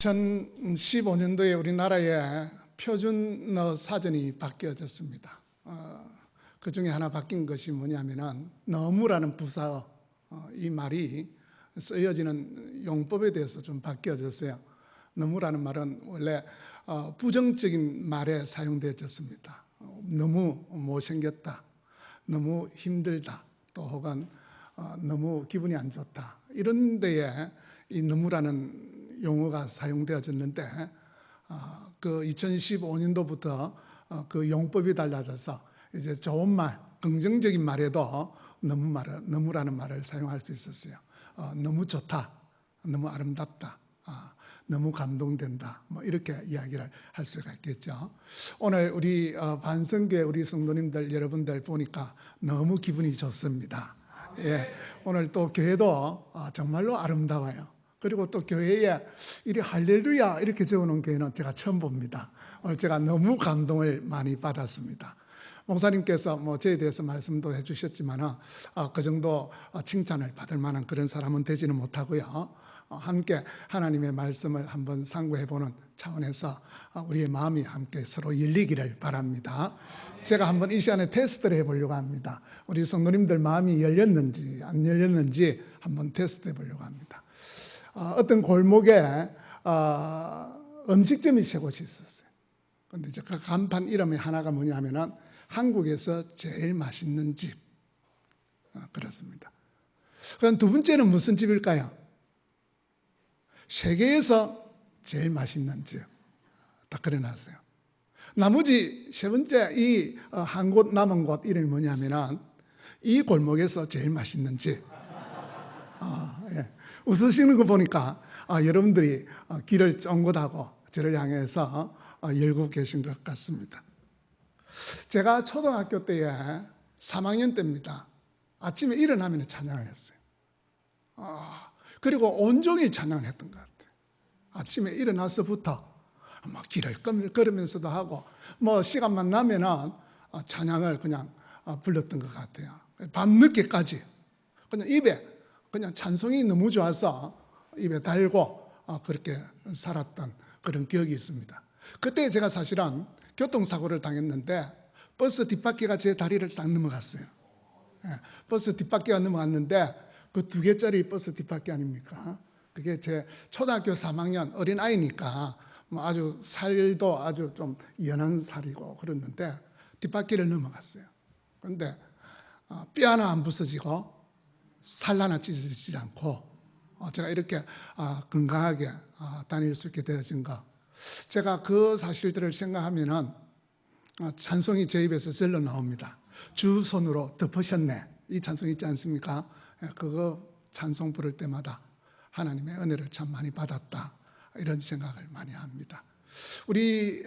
2015년도에 우리나라의 표준어 사전이 바뀌어졌습니다. 그 중에 하나 바뀐 것이 뭐냐면은 너무라는 부사어, 이 말이 쓰여지는 용법에 대해서 좀 바뀌어졌어요. 너무라는 말은 원래 부정적인 말에 사용되어졌습니다. 너무 못생겼다, 너무 힘들다, 또 혹은 너무 기분이 안 좋다, 이런 데에 이 너무라는 용어가 사용되어졌는데, 그 2015년도부터 그 용법이 달라져서 이제 좋은 말, 긍정적인 말에도 너무라는 말을 사용할 수 있었어요. 너무 좋다, 너무 아름답다, 너무 감동된다, 뭐 이렇게 이야기를 할 수가 있겠죠. 오늘 우리 반성교회 우리 성도님들 여러분들 보니까 너무 기분이 좋습니다. 예, 오늘 또 교회도 정말로 아름다워요. 그리고 또 교회에 이리 할렐루야 이렇게 적어놓은 교회는 제가 처음 봅니다. 오늘 제가 너무 감동을 많이 받았습니다. 목사님께서 뭐 저에 대해서 말씀도 해주셨지만 그 정도 칭찬을 받을 만한 그런 사람은 되지는 못하고요. 함께 하나님의 말씀을 한번 상고해보는 차원에서 우리의 마음이 함께 서로 열리기를 바랍니다. 제가 한번 이 시간에 테스트를 해보려고 합니다. 우리 성도님들 마음이 열렸는지 안 열렸는지 한번 테스트 해보려고 합니다. 어떤 골목에 음식점이 세 곳이 있었어요. 그런데 이제 그 간판 이름이 하나가 뭐냐면은 한국에서 제일 맛있는 집, 그렇습니다. 그럼 두 번째는 무슨 집일까요? 세계에서 제일 맛있는 집, 딱 그려놨어요. 나머지 세 번째 이 한 곳 남은 곳 이름이 뭐냐면은 이 골목에서 제일 맛있는 집. 예. 웃으시는 거 보니까 여러분들이 길을 쫑긋하고 저를 향해서 열고 계신 것 같습니다. 제가 초등학교 때에 3학년 때입니다. 아침에 일어나면 찬양을 했어요. 그리고 온종일 찬양을 했던 것 같아요. 아침에 일어나서부터 막 길을 걸으면서도 하고 뭐 시간만 나면은 찬양을 그냥 불렀던 것 같아요. 밤늦게까지 그냥 입에 그냥 찬송이 너무 좋아서 입에 달고 그렇게 살았던 그런 기억이 있습니다. 그때 제가 사실은 교통사고를 당했는데 버스 뒷바퀴가 제 다리를 싹 넘어갔어요. 버스 뒷바퀴가 넘어갔는데 그 2개짜리 버스 뒷바퀴 아닙니까? 그게 제 초등학교 3학년 어린아이니까 뭐 아주 살도 아주 좀 연한 살이고 그랬는데 뒷바퀴를 넘어갔어요. 그런데 뼈 하나 안 부서지고 살 하나 찢어지지 않고 제가 이렇게 건강하게 다닐 수 있게 되어진 거, 제가 그 사실들을 생각하면은 찬송이 제 입에서 절로 나옵니다. 주 손으로 덮으셨네, 이 찬송 있지 않습니까? 그거 찬송 부를 때마다 하나님의 은혜를 참 많이 받았다, 이런 생각을 많이 합니다. 우리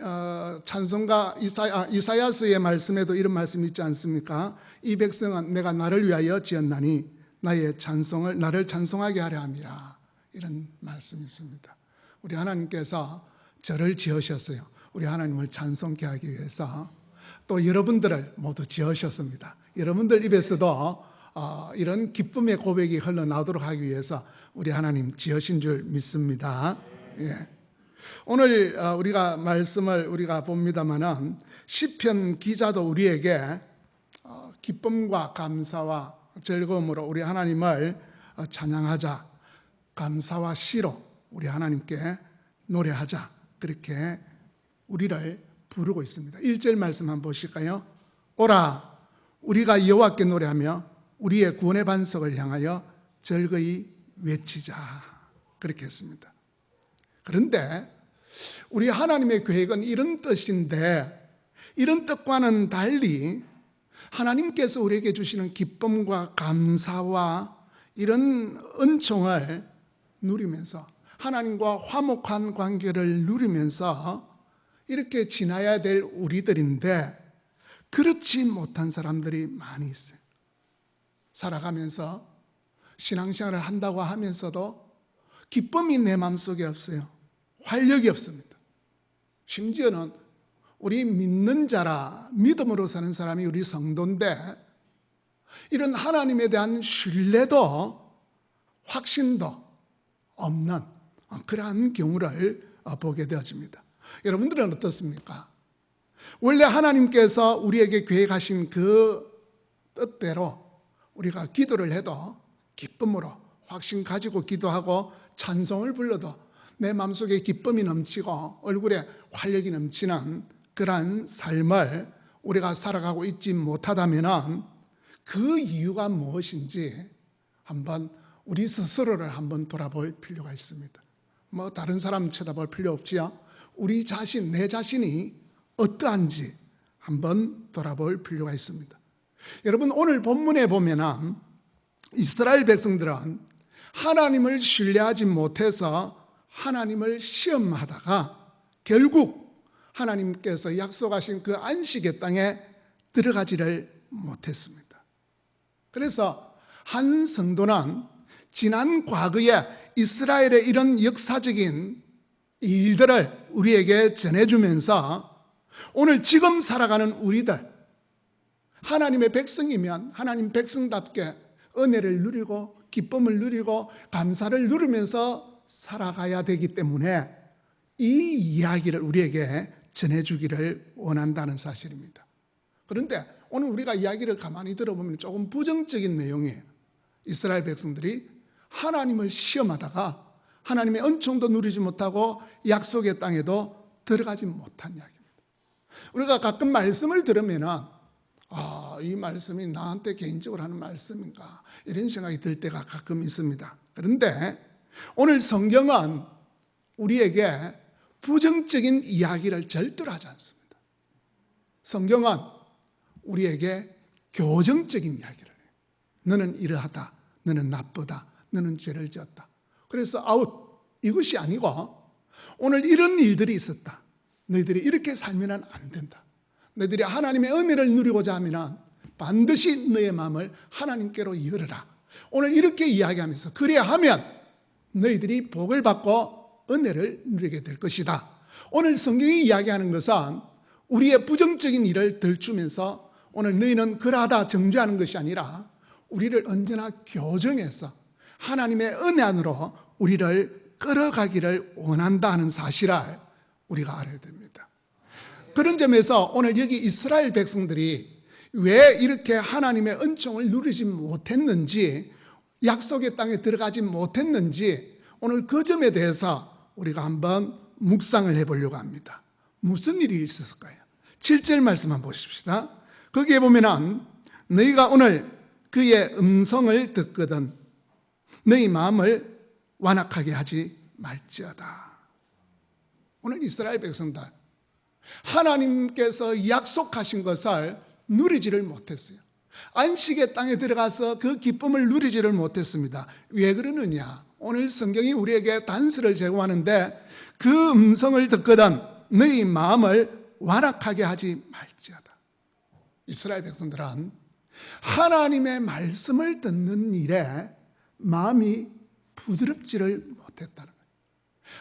찬송가 이사야서의 말씀에도 이런 말씀이 있지 않습니까? 이 백성은 내가 나를 위하여 지었나니 나의 찬송을 나를 찬송하게 하려 함이라, 이런 말씀이 있습니다. 우리 하나님께서 저를 지으셨어요. 우리 하나님을 찬송케 하기 위해서. 또 여러분들을 모두 지으셨습니다. 여러분들 입에서도 이런 기쁨의 고백이 흘러나오도록 하기 위해서 우리 하나님 지으신 줄 믿습니다. 예. 오늘 우리가 말씀을 우리가 봅니다마는 시편 기자도 우리에게 기쁨과 감사와 즐거움으로 우리 하나님을 찬양하자, 감사와 시로 우리 하나님께 노래하자, 그렇게 우리를 부르고 있습니다. 1절 말씀 한번 보실까요? 오라 우리가 여호와께 노래하며 우리의 구원의 반석을 향하여 즐거이 외치자, 그렇게 했습니다. 그런데 우리 하나님의 계획은 이런 뜻인데, 이런 뜻과는 달리 하나님께서 우리에게 주시는 기쁨과 감사와 이런 은총을 누리면서 하나님과 화목한 관계를 누리면서 이렇게 지나야 될 우리들인데, 그렇지 못한 사람들이 많이 있어요. 살아가면서 신앙생활을 한다고 하면서도 기쁨이 내 마음속에 없어요. 활력이 없습니다. 심지어는 우리 믿는 자라 믿음으로 사는 사람이 우리 성도인데, 이런 하나님에 대한 신뢰도 확신도 없는 그러한 경우를 보게 되어집니다. 여러분들은 어떻습니까? 원래 하나님께서 우리에게 계획하신 그 뜻대로 우리가 기도를 해도 기쁨으로 확신 가지고 기도하고 찬송을 불러도 내 마음속에 기쁨이 넘치고 얼굴에 활력이 넘치는 그러한 삶을 우리가 살아가고 있지 못하다면 그 이유가 무엇인지 한번 우리 스스로를 한번 돌아볼 필요가 있습니다. 뭐 다른 사람 쳐다볼 필요 없지요. 우리 자신, 내 자신이 어떠한지 한번 돌아볼 필요가 있습니다. 여러분, 오늘 본문에 보면은 이스라엘 백성들은 하나님을 신뢰하지 못해서 하나님을 시험하다가 결국 하나님께서 약속하신 그 안식의 땅에 들어가지를 못했습니다. 그래서 한 성도는 지난 과거에 이스라엘의 이런 역사적인 일들을 우리에게 전해주면서 오늘 지금 살아가는 우리들, 하나님의 백성이면 하나님 백성답게 은혜를 누리고 기쁨을 누리고 감사를 누리면서 살아가야 되기 때문에 이 이야기를 우리에게 전해주기를 원한다는 사실입니다. 그런데 오늘 우리가 이야기를 가만히 들어보면 조금 부정적인 내용이에요. 이스라엘 백성들이 하나님을 시험하다가 하나님의 은총도 누리지 못하고 약속의 땅에도 들어가지 못한 이야기입니다. 우리가 가끔 말씀을 들으면 이 말씀이 나한테 개인적으로 하는 말씀인가 이런 생각이 들 때가 가끔 있습니다. 그런데 오늘 성경은 우리에게 부정적인 이야기를 절대로 하지 않습니다. 성경은 우리에게 교정적인 이야기를 해요. 너는 이러하다, 너는 나쁘다, 너는 죄를 지었다. 그래서 아웃, 이것이 아니고 오늘 이런 일들이 있었다. 너희들이 이렇게 살면 안 된다. 너희들이 하나님의 은혜를 누리고자 하면 반드시 너의 마음을 하나님께로 열어라. 오늘 이렇게 이야기하면서 그래야 하면 너희들이 복을 받고 은혜를 누리게 될 것이다. 오늘 성경이 이야기하는 것은 우리의 부정적인 일을 들추면서 오늘 너희는 그러하다 정죄하는 것이 아니라 우리를 언제나 교정해서 하나님의 은혜 안으로 우리를 끌어가기를 원한다는 사실을 우리가 알아야 됩니다. 그런 점에서 오늘 여기 이스라엘 백성들이 왜 이렇게 하나님의 은총을 누리지 못했는지, 약속의 땅에 들어가지 못했는지 오늘 그 점에 대해서 우리가 한번 묵상을 해보려고 합니다. 무슨 일이 있었을까요? 7절 말씀 한번 보십시다. 거기에 보면은 너희가 오늘 그의 음성을 듣거든 너희 마음을 완악하게 하지 말지어다. 오늘 이스라엘 백성들 하나님께서 약속하신 것을 누리지를 못했어요. 안식의 땅에 들어가서 그 기쁨을 누리지를 못했습니다. 왜 그러느냐? 오늘 성경이 우리에게 단서를 제공하는데 그 음성을 듣거든 너희 마음을 완악하게 하지 말지어다. 이스라엘 백성들은 하나님의 말씀을 듣는 일에 마음이 부드럽지를 못했다는 거예요.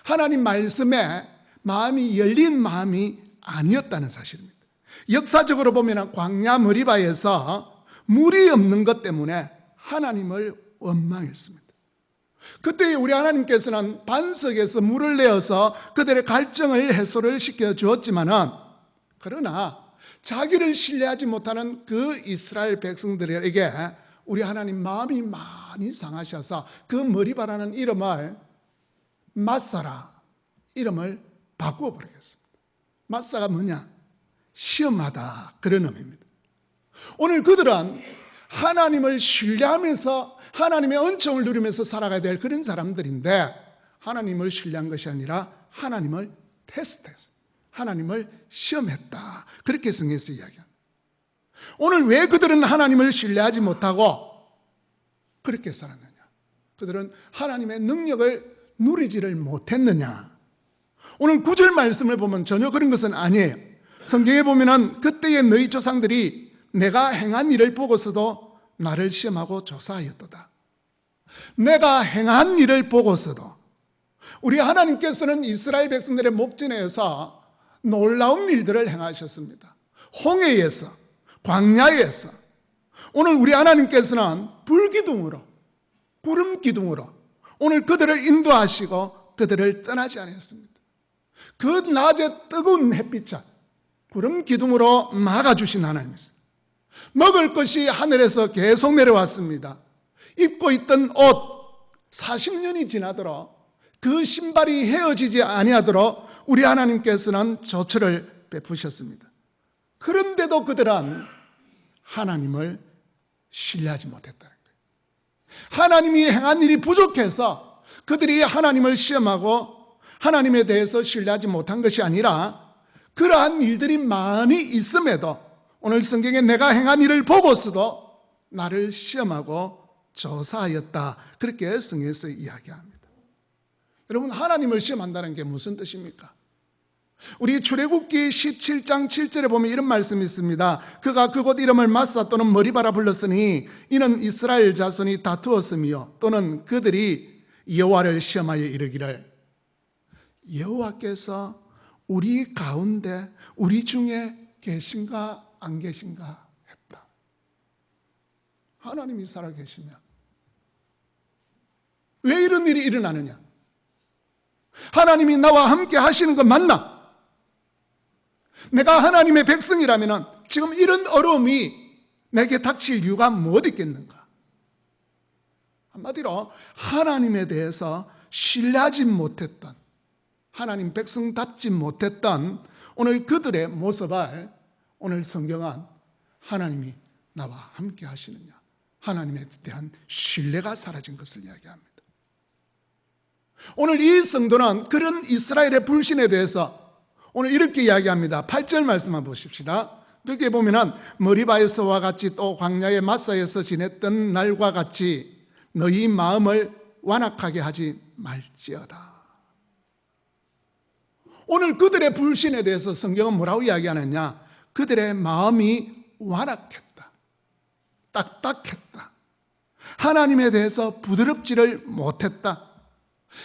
하나님 말씀에 마음이 열린 마음이 아니었다는 사실입니다. 역사적으로 보면 광야 머리바에서 물이 없는 것 때문에 하나님을 원망했습니다. 그때 우리 하나님께서는 반석에서 물을 내어서 그들의 갈증을 해소를 시켜 주었지만은 그러나 자기를 신뢰하지 못하는 그 이스라엘 백성들에게 우리 하나님 마음이 많이 상하셔서 그 머리바라는 이름을 마사라 이름을 바꾸어 버리겠습니다. 마사가 뭐냐? 시험하다, 그런 의미입니다. 오늘 그들은 하나님을 신뢰하면서 하나님의 은총을 누리면서 살아가야 될 그런 사람들인데 하나님을 신뢰한 것이 아니라 하나님을 테스트했어요. 하나님을 시험했다, 그렇게 성경에서 이야기합니다. 오늘 왜 그들은 하나님을 신뢰하지 못하고 그렇게 살았느냐? 그들은 하나님의 능력을 누리지를 못했느냐? 오늘 9절 말씀을 보면 전혀 그런 것은 아니에요. 성경에 보면은 그때의 너희 조상들이 내가 행한 일을 보고서도 나를 시험하고 조사하였도다. 내가 행한 일을 보고서도 우리 하나님께서는 이스라엘 백성들의 목전에서 놀라운 일들을 행하셨습니다. 홍해에서, 광야에서. 오늘 우리 하나님께서는 불기둥으로, 구름 기둥으로 오늘 그들을 인도하시고 그들을 떠나지 않았습니다. 그 낮에 뜨거운 햇빛을 구름 기둥으로 막아주신 하나님이세요. 먹을 것이 하늘에서 계속 내려왔습니다. 입고 있던 옷 40년이 지나도록 그 신발이 헤어지지 아니하도록 우리 하나님께서는 조처를 베푸셨습니다. 그런데도 그들은 하나님을 신뢰하지 못했다는 거예요. 하나님이 행한 일이 부족해서 그들이 하나님을 시험하고 하나님에 대해서 신뢰하지 못한 것이 아니라 그러한 일들이 많이 있음에도 오늘 성경에 내가 행한 일을 보고서도 나를 시험하고 조사하였다. 그렇게 성경에서 이야기합니다. 여러분, 하나님을 시험한다는 게 무슨 뜻입니까? 우리 출애굽기 17장 7절에 보면 이런 말씀이 있습니다. 그가 그곳 이름을 마사 또는 머리바라 불렀으니 이는 이스라엘 자손이 다투었으며 또는 그들이 여호와를 시험하여 이르기를 여호와께서 우리 가운데 우리 중에 계신가 안 계신가 했다. 하나님이 살아계시면 왜 이런 일이 일어나느냐? 하나님이 나와 함께 하시는 거 맞나? 내가 하나님의 백성이라면 지금 이런 어려움이 내게 닥칠 이유가 무엇 있겠는가? 한마디로 하나님에 대해서 신뢰하지 못했던, 하나님 백성답지 못했던 오늘 그들의 모습을 오늘 성경은 하나님이 나와 함께 하시느냐, 하나님에 대한 신뢰가 사라진 것을 이야기합니다. 오늘 이 성도는 그런 이스라엘의 불신에 대해서 오늘 이렇게 이야기합니다. 8절 말씀만 보십시다. 거기에 보면은 머리바에서와 같이 또 광야의 마사에서 지냈던 날과 같이 너희 마음을 완악하게 하지 말지어다. 오늘 그들의 불신에 대해서 성경은 뭐라고 이야기하느냐? 그들의 마음이 완악했다, 딱딱했다, 하나님에 대해서 부드럽지를 못했다,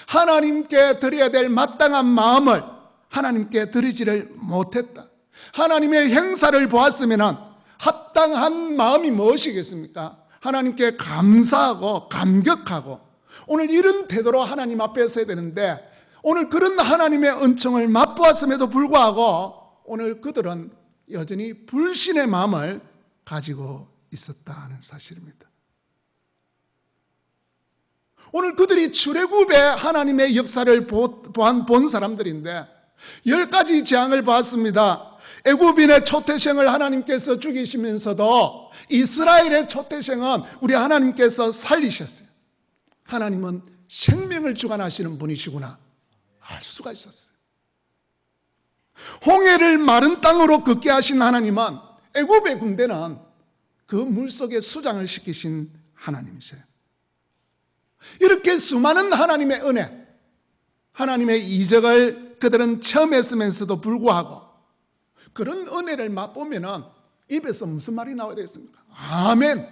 하나님께 드려야 될 마땅한 마음을 하나님께 드리지를 못했다. 하나님의 행사를 보았으면 합당한 마음이 무엇이겠습니까? 하나님께 감사하고 감격하고 오늘 이런 태도로 하나님 앞에 서야 되는데 오늘 그런 하나님의 은총을 맛보았음에도 불구하고 오늘 그들은 여전히 불신의 마음을 가지고 있었다는 사실입니다. 오늘 그들이 출애굽의 하나님의 역사를 본 사람들인데 10가지 재앙을 보았습니다. 애굽인의 초태생을 하나님께서 죽이시면서도 이스라엘의 초태생은 우리 하나님께서 살리셨어요. 하나님은 생명을 주관하시는 분이시구나 알 수가 있었어요. 홍해를 마른 땅으로 걷게 하신 하나님은 애굽의 군대는 그 물속에 수장을 시키신 하나님이세요. 이렇게 수많은 하나님의 은혜, 하나님의 이적을 그들은 체험했으면서도 불구하고 그런 은혜를 맛보면 입에서 무슨 말이 나와야 되겠습니까? 아멘,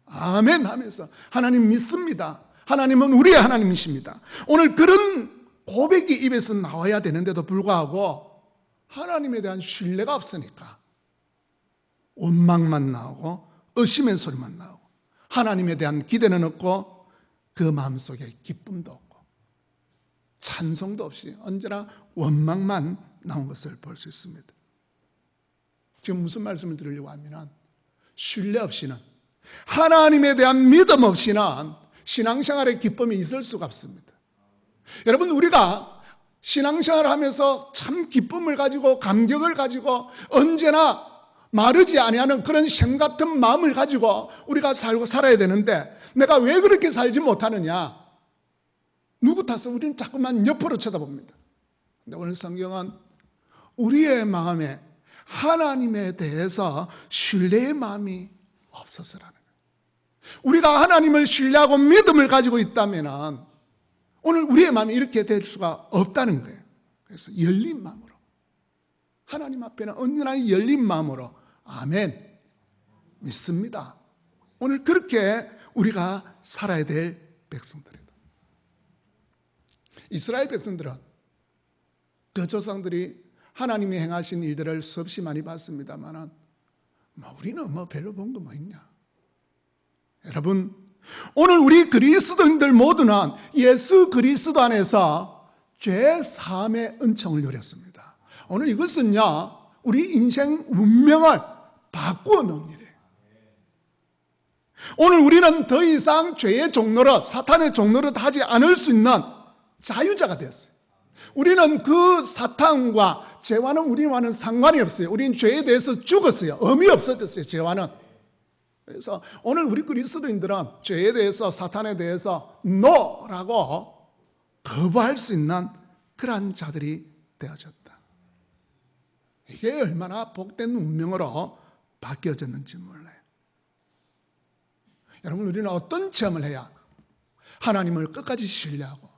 아멘 하면서 하나님 믿습니다. 하나님은 우리의 하나님이십니다. 오늘 그런 고백이 입에서 나와야 되는데도 불구하고 하나님에 대한 신뢰가 없으니까 원망만 나오고 의심의 소리만 나오고 하나님에 대한 기대는 없고 그 마음속에 기쁨도 없고 찬송도 없이 언제나 원망만 나온 것을 볼 수 있습니다. 지금 무슨 말씀을 드리려고 하면 신뢰 없이는, 하나님에 대한 믿음 없이는 신앙생활의 기쁨이 있을 수가 없습니다. 여러분, 우리가 신앙생활을 하면서 참 기쁨을 가지고 감격을 가지고 언제나 마르지 아니하는 그런 샘 같은 마음을 가지고 우리가 살아야 되는데 내가 왜 그렇게 살지 못하느냐? 누구 탓을 우리는 자꾸만 옆으로 쳐다봅니다. 근데 오늘 성경은 우리의 마음에 하나님에 대해서 신뢰의 마음이 없어서라는 거예요. 우리가 하나님을 신뢰하고 믿음을 가지고 있다면 오늘 우리의 마음이 이렇게 될 수가 없다는 거예요. 그래서 열린 마음으로 하나님 앞에는 언제나 열린 마음으로 아멘 믿습니다. 오늘 그렇게 우리가 살아야 될 백성들이다. 이스라엘 백성들은 그 조상들이 하나님이 행하신 일들을 수없이 많이 봤습니다만 우리는 별로 본 거 뭐 있냐? 여러분, 오늘 우리 그리스도인들 모두는 예수 그리스도 안에서 죄 사함의 은총을 누렸습니다. 오늘 이것은요, 우리 인생 운명을 바꾸어 놓은 일이에요. 오늘 우리는 더 이상 죄의 종노릇, 사탄의 종노릇 하지 않을 수 있는 자유자가 되었어요. 우리는 그 사탄과 죄와는 우리와는 상관이 없어요. 우리는 죄에 대해서 죽었어요. 의미 없어졌어요, 죄와는. 그래서 오늘 우리 그리스도인들은 죄에 대해서, 사탄에 대해서 NO라고 거부할 수 있는 그러한 자들이 되어졌다. 이게 얼마나 복된 운명으로 바뀌어졌는지 몰라요. 여러분, 우리는 어떤 체험을 해야 하나님을 끝까지 신뢰하고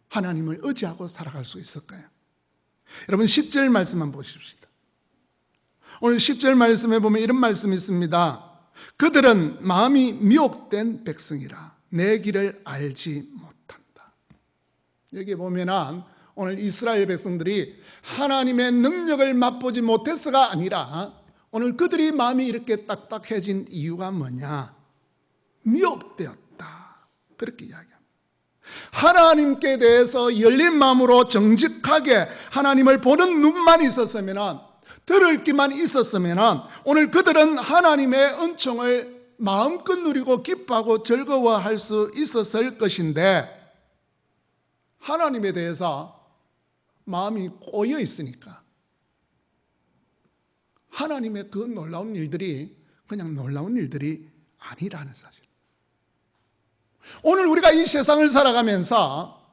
하나님을 의지하고 살아갈 수 있을까요? 여러분, 10절 말씀만 보십시다. 오늘 10절 말씀에 보면 이런 말씀이 있습니다. 그들은 마음이 미혹된 백성이라 내 길을 알지 못한다. 여기 보면은 오늘 이스라엘 백성들이 하나님의 능력을 맛보지 못해서가 아니라 오늘 그들이 마음이 이렇게 딱딱해진 이유가 뭐냐? 미혹되었다. 그렇게 이야기합니다. 하나님께 대해서 열린 마음으로 정직하게 하나님을 보는 눈만 있었으면, 들을 귀만 있었으면 오늘 그들은 하나님의 은총을 마음껏 누리고 기뻐하고 즐거워할 수 있었을 것인데, 하나님에 대해서 마음이 꼬여 있으니까 하나님의 그 놀라운 일들이 그냥 놀라운 일들이 아니라는 사실. 오늘 우리가 이 세상을 살아가면서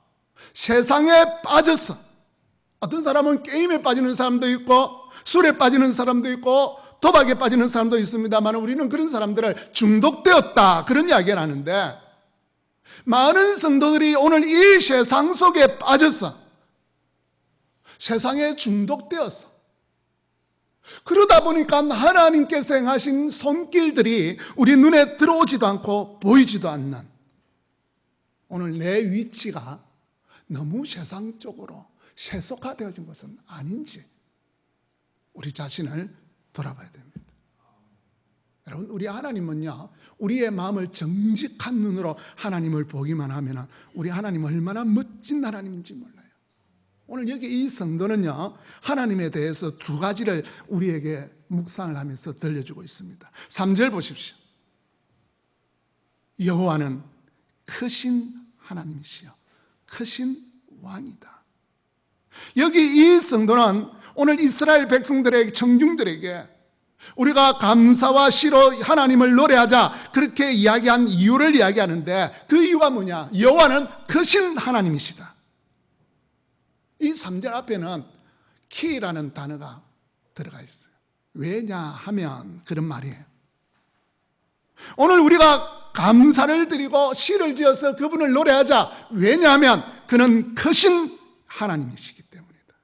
세상에 빠져서, 어떤 사람은 게임에 빠지는 사람도 있고 술에 빠지는 사람도 있고 도박에 빠지는 사람도 있습니다만, 우리는 그런 사람들을 중독되었다, 그런 이야기를 하는데, 많은 성도들이 오늘 이 세상 속에 빠져서 세상에 중독되어서, 그러다 보니까 하나님께서 행하신 손길들이 우리 눈에 들어오지도 않고 보이지도 않는, 오늘 내 위치가 너무 세상적으로 세속화되어진 것은 아닌지 우리 자신을 돌아봐야 됩니다. 여러분, 우리 하나님은요, 우리의 마음을 정직한 눈으로 하나님을 보기만 하면 우리 하나님 얼마나 멋진 하나님인지 몰라요. 오늘 여기 이 성도는요, 하나님에 대해서 두 가지를 우리에게 묵상을 하면서 들려주고 있습니다. 3절 보십시오. 여호와는 크신 하나님이시여 크신 왕이다. 여기 이 성도는 오늘 이스라엘 백성들에게, 청중들에게 우리가 감사와 시로 하나님을 노래하자 그렇게 이야기한 이유를 이야기하는데, 그 이유가 뭐냐? 여호와는 크신 하나님이시다. 이 3절 앞에는 키라는 단어가 들어가 있어요. 왜냐하면 그런 말이에요. 오늘 우리가 감사를 드리고 시를 지어서 그분을 노래하자. 왜냐하면 그는 크신 하나님이시기 때문이다.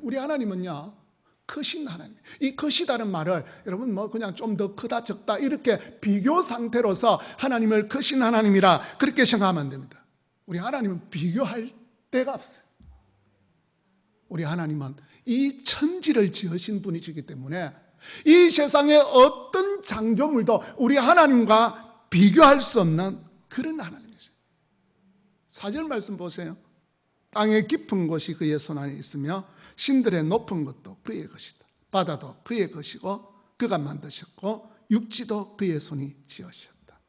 우리 하나님은요, 크신 하나님. 이 크시다는 말을 여러분 뭐 그냥 좀 더 크다 적다 이렇게 비교 상태로서 하나님을 크신 하나님이라 그렇게 생각하면 안 됩니다. 우리 하나님은 비교할 데가 없어요. 우리 하나님은 이 천지를 지으신 분이시기 때문에 이 세상의 어떤 창조물도 우리 하나님과 비교할 수 없는 그런 하나님이세요. 4절 말씀 보세요. 땅의 깊은 곳이 그의 손 안에 있으며 신들의 높은 것도 그의 것이다. 바다도 그의 것이고 그가 만드셨고 육지도 그의 손이 지으셨다.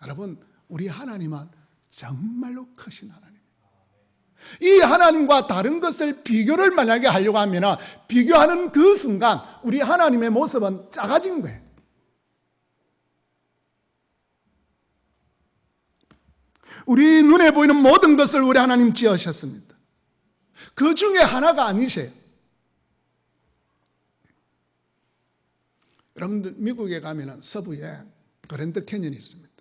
여러분, 우리 하나님은 정말로 크신 하나님이에요. 이 하나님과 다른 것을 비교를 만약에 하려고 하면 비교하는 그 순간 우리 하나님의 모습은 작아진 거예요. 우리 눈에 보이는 모든 것을 우리 하나님 지으셨습니다. 그 중에 하나가 아니세요. 여러분들 미국에 가면 서부에 그랜드 캐년이 있습니다.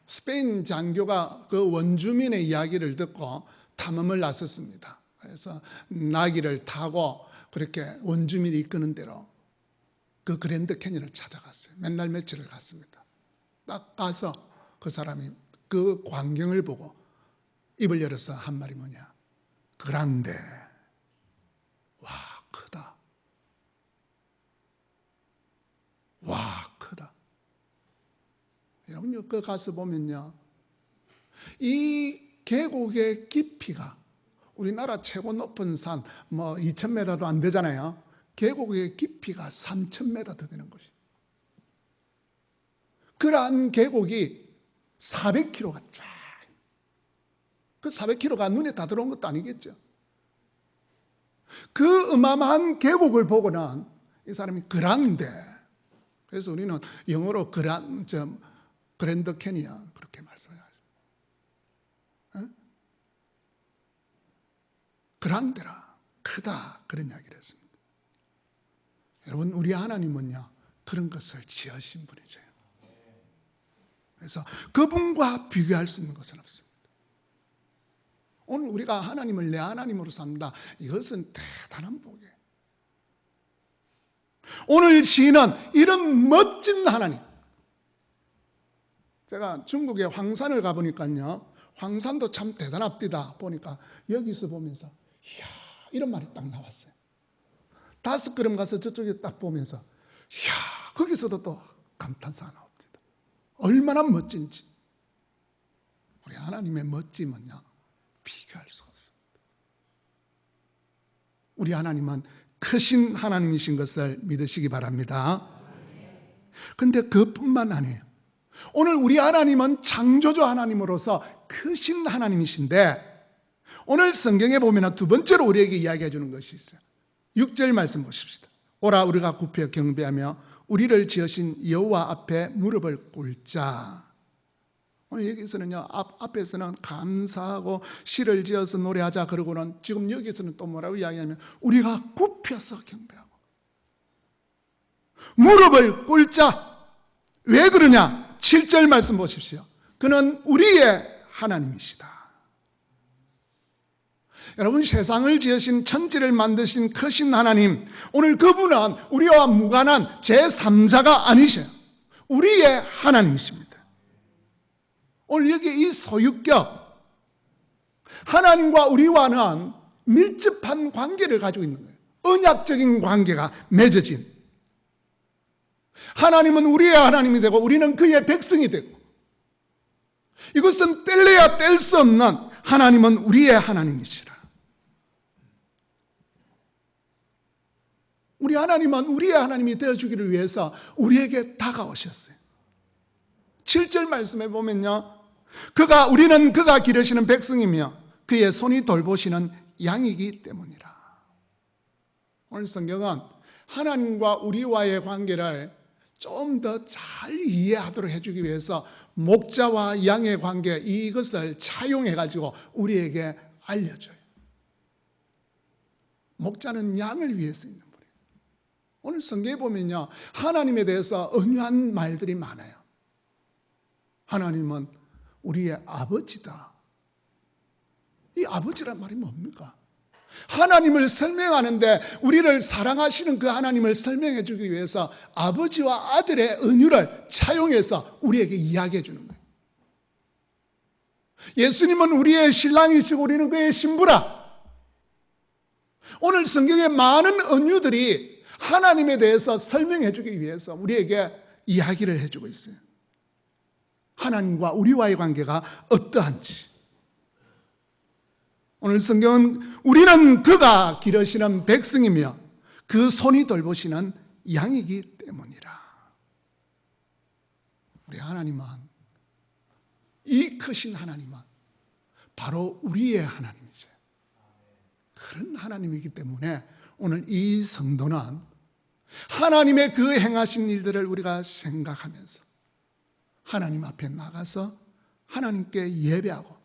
스페인 장교가 그 원주민의 이야기를 듣고 탐험을 나섰습니다. 그래서 나귀를 타고 그렇게 원주민이 이끄는 대로 그 그랜드 캐년을 찾아갔어요. 맨날 며칠을 갔습니다. 딱 가서 그 사람이 그 광경을 보고 입을 열어서 한 말이 뭐냐? 그란데, 와 크다. 와 크다. 여러분 그 가서 보면요, 이 계곡의 깊이가 우리나라 최고 높은 산 2,000m도 안 되잖아요. 계곡의 깊이가 3,000m 더 되는 것이. 그러한 계곡이 400km가 쫙. 그 400km가 눈에 다 들어온 것도 아니겠죠. 그 어마어마한 계곡을 보고는 이 사람이 그란데, 그래서 우리는 영어로 그랜드 캐니언 그렇게 말씀하죠. 그란데라, 크다, 그런 이야기를 했습니다. 여러분, 우리 하나님은요, 그런 것을 지으신 분이죠. 그래서 그분과 비교할 수 있는 것은 없습니다. 오늘 우리가 하나님을 내 하나님으로 산다, 이것은 대단한 복이에요. 오늘 시인은 이런 멋진 하나님, 제가 중국의 황산을 가보니까요, 황산도 참 대단합니다. 보니까 여기서 보면서 이야, 이런 말이 딱 나왔어요. 5걸음 가서 저쪽에 딱 보면서 이야, 거기서도 또 감탄사가 나옵니다. 얼마나 멋진지. 우리 하나님의 멋짐은요, 비교할 수가 없습니다. 우리 하나님은 크신 하나님이신 것을 믿으시기 바랍니다. 그런데 그뿐만 아니에요. 오늘 우리 하나님은 창조주 하나님으로서 크신 하나님이신데, 오늘 성경에 보면 두 번째로 우리에게 이야기해 주는 것이 있어요. 6절 말씀 보십시다. 오라 우리가 굽혀 경배하며 우리를 지으신 여호와 앞에 무릎을 꿇자. 오늘 여기서는요, 앞에서는 감사하고 시를 지어서 노래하자 그러고는 지금 여기서는 또 뭐라고 이야기하면 우리가 굽혀서 경배하고 무릎을 꿇자. 왜 그러냐? 7절 말씀 보십시오. 그는 우리의 하나님이시다. 여러분, 세상을 지으신, 천지를 만드신 크신 하나님, 오늘 그분은 우리와 무관한 제3자가 아니셔요. 우리의 하나님이십니다. 오늘 여기 이 소유격, 하나님과 우리와는 밀접한 관계를 가지고 있는 거예요. 언약적인 관계가 맺어진. 하나님은 우리의 하나님이 되고 우리는 그의 백성이 되고, 이것은 뗄래야 뗄 수 없는, 하나님은 우리의 하나님이시라. 우리 하나님은 우리의 하나님이 되어주기를 위해서 우리에게 다가오셨어요. 7절 말씀에 보면요, 우리는 그가 기르시는 백성이며 그의 손이 돌보시는 양이기 때문이라. 오늘 성경은 하나님과 우리와의 관계를 좀 더 잘 이해하도록 해주기 위해서 목자와 양의 관계, 이것을 차용해가지고 우리에게 알려줘요. 목자는 양을 위해서 있는 분이에요. 오늘 성경에 보면요, 하나님에 대해서 은유한 말들이 많아요. 하나님은 우리의 아버지다. 이 아버지란 말이 뭡니까? 하나님을 설명하는데, 우리를 사랑하시는 그 하나님을 설명해 주기 위해서 아버지와 아들의 은유를 차용해서 우리에게 이야기해 주는 거예요. 예수님은 우리의 신랑이시고 우리는 그의 신부라. 오늘 성경에 많은 은유들이 하나님에 대해서 설명해 주기 위해서 우리에게 이야기를 해주고 있어요. 하나님과 우리와의 관계가 어떠한지. 오늘 성경은 우리는 그가 기르시는 백성이며 그 손이 돌보시는 양이기 때문이라. 우리 하나님은, 이 크신 하나님은 바로 우리의 하나님이죠. 그런 하나님이기 때문에 오늘 이 성도는 하나님의 그 행하신 일들을 우리가 생각하면서 하나님 앞에 나가서 하나님께 예배하고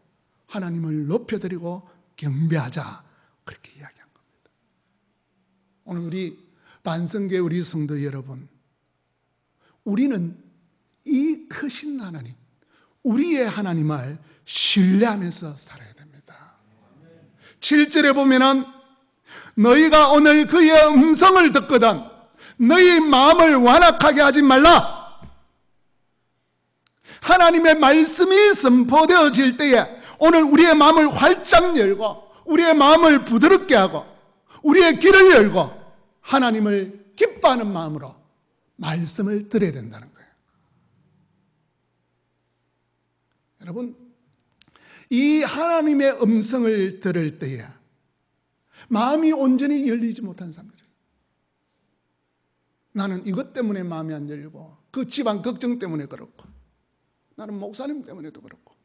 하나님을 높여드리고 경배하자, 그렇게 이야기한 겁니다. 오늘 우리 반성교회 우리 성도 여러분, 우리는 이 크신 하나님, 우리의 하나님을 신뢰하면서 살아야 됩니다. 7절에 보면은 너희가 오늘 그의 음성을 듣거든 너희 마음을 완악하게 하지 말라. 하나님의 말씀이 선포되어질 때에 오늘 우리의 마음을 활짝 열고 우리의 마음을 부드럽게 하고 우리의 귀를 열고 하나님을 기뻐하는 마음으로 말씀을 들어야 된다는 거예요. 여러분, 이 하나님의 음성을 들을 때에 마음이 온전히 열리지 못한 사람들, 나는 이것 때문에 마음이 안 열리고, 그 집안 걱정 때문에 그렇고, 나는 목사님 때문에도 그렇고,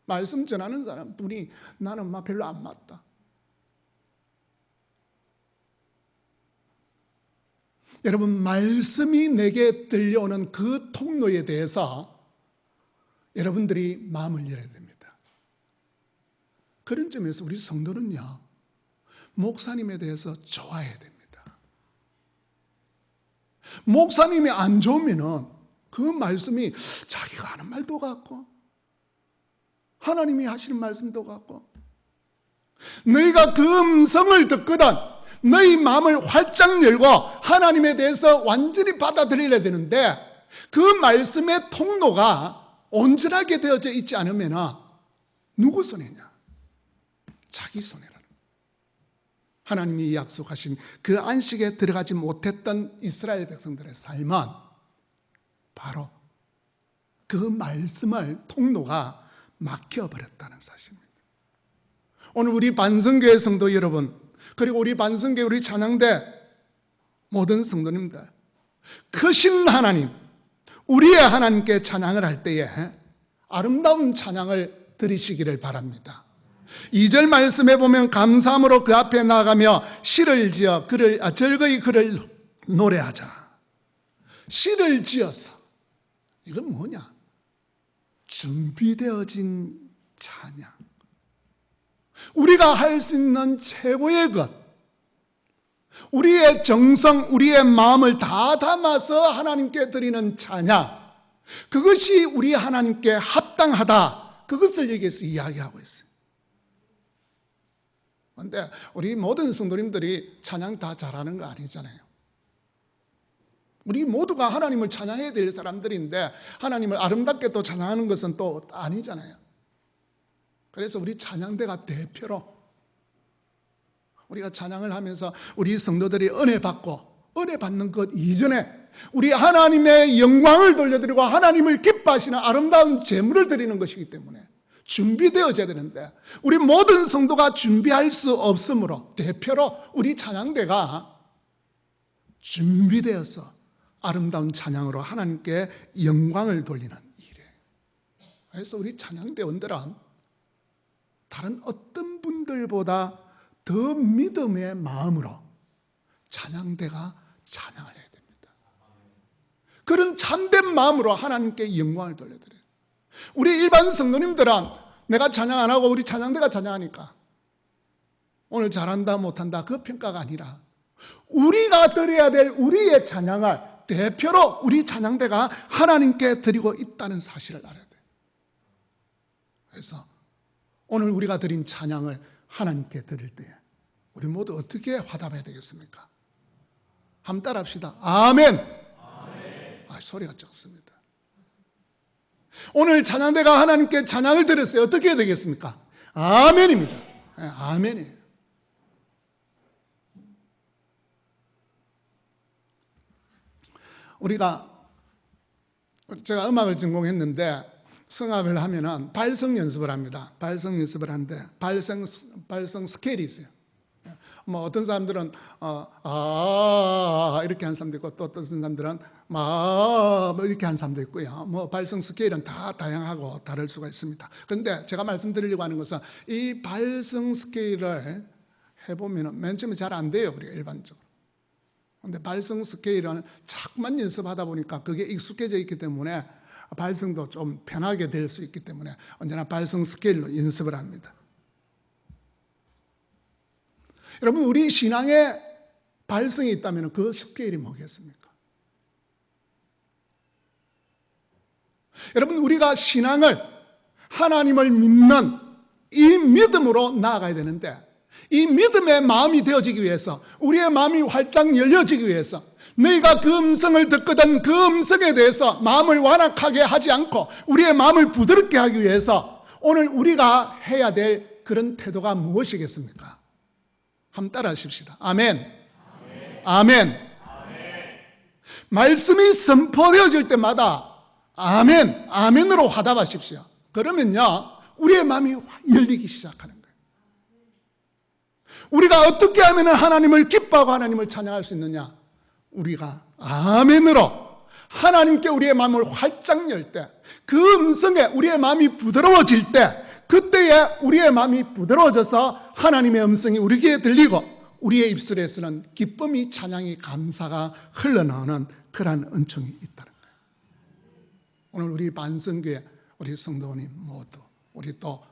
말씀 전하는 사람 분이 나는 별로 안 맞다. 여러분, 말씀이 내게 들려오는 그 통로에 대해서 여러분들이 마음을 열어야 됩니다. 그런 점에서 우리 성도는요, 목사님에 대해서 좋아해야 됩니다. 목사님이 안 좋으면은 그 말씀이 자기가 하는 말도 같고, 하나님이 하시는 말씀도 같고, 너희가 그 음성을 듣거든 너희 마음을 활짝 열고 하나님에 대해서 완전히 받아들여야 되는데, 그 말씀의 통로가 온전하게 되어져 있지 않으면 누구 손해냐? 자기 손해라는 거예요. 하나님이 약속하신 그 안식에 들어가지 못했던 이스라엘 백성들의 삶은 바로 그 말씀을 통로가 막혀버렸다는 사실입니다. 오늘 우리 반성교회 성도 여러분, 그리고 우리 반성교회 우리 찬양대 모든 성도님들, 크신 하나님, 우리의 하나님께 찬양을 할 때에 아름다운 찬양을 드리시기를 바랍니다. 2절 말씀에 보면 감사함으로 그 앞에 나가며 시를 지어 즐거이 그를 노래하자. 시를 지어서, 이건 뭐냐? 준비되어진 찬양. 우리가 할 수 있는 최고의 것, 우리의 정성, 우리의 마음을 다 담아서 하나님께 드리는 찬양, 그것이 우리 하나님께 합당하다, 그것을 여기에서 이야기하고 있어요. 그런데 우리 모든 성도님들이 찬양 다 잘하는 거 아니잖아요. 우리 모두가 하나님을 찬양해야 될 사람들인데 하나님을 아름답게 또 찬양하는 것은 또 아니잖아요. 그래서 우리 찬양대가 대표로 우리가 찬양을 하면서 우리 성도들이 은혜 받고, 은혜 받는 것 이전에 우리 하나님의 영광을 돌려드리고 하나님을 기뻐하시는 아름다운 제물을 드리는 것이기 때문에 준비되어져야 되는데, 우리 모든 성도가 준비할 수 없으므로 대표로 우리 찬양대가 준비되어서 아름다운 찬양으로 하나님께 영광을 돌리는 일이에요. 그래서 우리 찬양대원들은 다른 어떤 분들보다 더 믿음의 마음으로 찬양대가 찬양을 해야 됩니다. 그런 참된 마음으로 하나님께 영광을 돌려드려요. 우리 일반 성도님들은 내가 찬양 안 하고 우리 찬양대가 찬양하니까 오늘 잘한다 못한다 그 평가가 아니라, 우리가 드려야 될 우리의 찬양을 대표로 우리 찬양대가 하나님께 드리고 있다는 사실을 알아야 돼요. 그래서 오늘 우리가 드린 찬양을 하나님께 드릴 때 우리 모두 어떻게 화답해야 되겠습니까? 한번 따라합시다. 아멘. 소리가 적습니다. 오늘 찬양대가 하나님께 찬양을 드렸어요. 어떻게 해야 되겠습니까? 아멘입니다. 아멘이에요. 제가 음악을 전공했는데 성악을 하면은 발성 연습을 합니다. 발성 연습을 하는데 발성 스케일이 있어요. 뭐 어떤 사람들은 이렇게 하는 사람도 있고, 또 어떤 사람들은 뭐 이렇게 하는 사람도 있고요. 뭐 발성 스케일은 다 다양하고 다를 수가 있습니다. 그런데 제가 말씀드리려고 하는 것은 이 발성 스케일을 해보면은 맨 처음에 잘 안 돼요, 우리가 일반적으로. 그런데 발성 스케일은 자꾸만 연습하다 보니까 그게 익숙해져 있기 때문에 발성도 좀 편하게 될 수 있기 때문에 언제나 발성 스케일로 연습을 합니다. 여러분, 우리 신앙에 발성이 있다면 그 스케일이 뭐겠습니까? 여러분, 우리가 신앙을, 하나님을 믿는 이 믿음으로 나아가야 되는데, 이 믿음의 마음이 되어지기 위해서, 우리의 마음이 활짝 열려지기 위해서, 너희가 그 음성을 듣거든 그 음성에 대해서 마음을 완악하게 하지 않고 우리의 마음을 부드럽게 하기 위해서 오늘 우리가 해야 될 그런 태도가 무엇이겠습니까? 한번 따라 하십시다. 아멘. 아멘. 말씀이 선포되어질 때마다 아멘, 아멘으로 화답하십시오. 그러면요, 우리의 마음이 열리기 시작하는 거예요. 우리가 어떻게 하면 하나님을 기뻐하고 하나님을 찬양할 수 있느냐? 우리가 아멘으로 하나님께 우리의 마음을 활짝 열 때, 그 음성에 우리의 마음이 부드러워질 때, 그때에 우리의 마음이 부드러워져서 하나님의 음성이 우리 귀에 들리고 우리의 입술에서는 기쁨이, 찬양이, 감사가 흘러나오는 그러한 은총이 있다는 거예요. 오늘 우리 반성교회, 우리 성도님 모두, 우리 또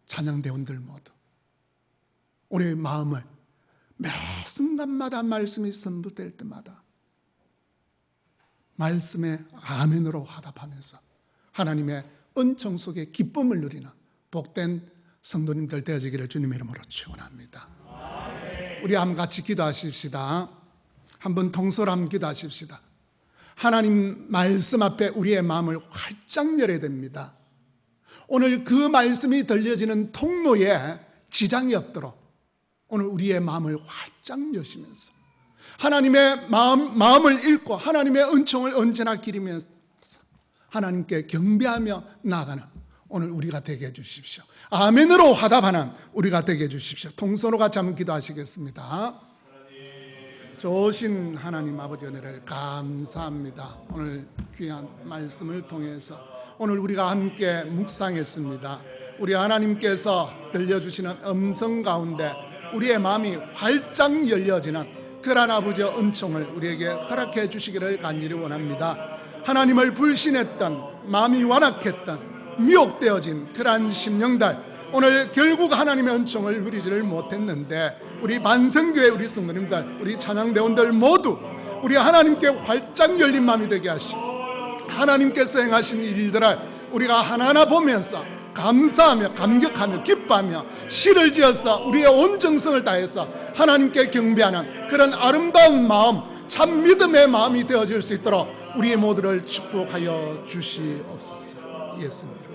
찬양대원들 모두 우리의 마음을 매 순간마다 말씀이 선포될 때마다 말씀에 아멘으로 화답하면서 하나님의 은총 속에 기쁨을 누리는 복된 성도님들 되어지기를 주님의 이름으로 축원합니다. 우리 한번 같이 기도하십시다. 한번 통솔 한번 기도하십시다. 하나님 말씀 앞에 우리의 마음을 활짝 열어야 됩니다. 오늘 그 말씀이 들려지는 통로에 지장이 없도록 오늘 우리의 마음을 활짝 여시면서 하나님의 마음을 읽고 하나님의 은총을 언제나 기리면서 하나님께 경배하며 나아가는 오늘 우리가 되게 해주십시오. 아멘으로 화답하는 우리가 되게 해주십시오. 통서로 같이 한번 기도하시겠습니다. 좋으신 하나님 아버지 은혜를 감사합니다. 오늘 귀한 말씀을 통해서 오늘 우리가 함께 묵상했습니다. 우리 하나님께서 들려주시는 음성 가운데 우리의 마음이 활짝 열려지는 그러한 아버지의 은총을 우리에게 허락해 주시기를 간절히 원합니다. 하나님을 불신했던, 마음이 완악했던, 미혹되어진 그러한 심령들, 오늘 결국 하나님의 은총을 누리지를 못했는데 우리 반성교회 우리 성도님들, 우리 찬양대원들 모두 우리 하나님께 활짝 열린 마음이 되게 하시고 하나님께서 행하신 일들을 우리가 하나하나 보면서 감사하며 감격하며 기뻐하며 시를 지어서 우리의 온 정성을 다해서 하나님께 경배하는 그런 아름다운 마음, 참 믿음의 마음이 되어질 수 있도록 우리 모두를 축복하여 주시옵소서. 예수님.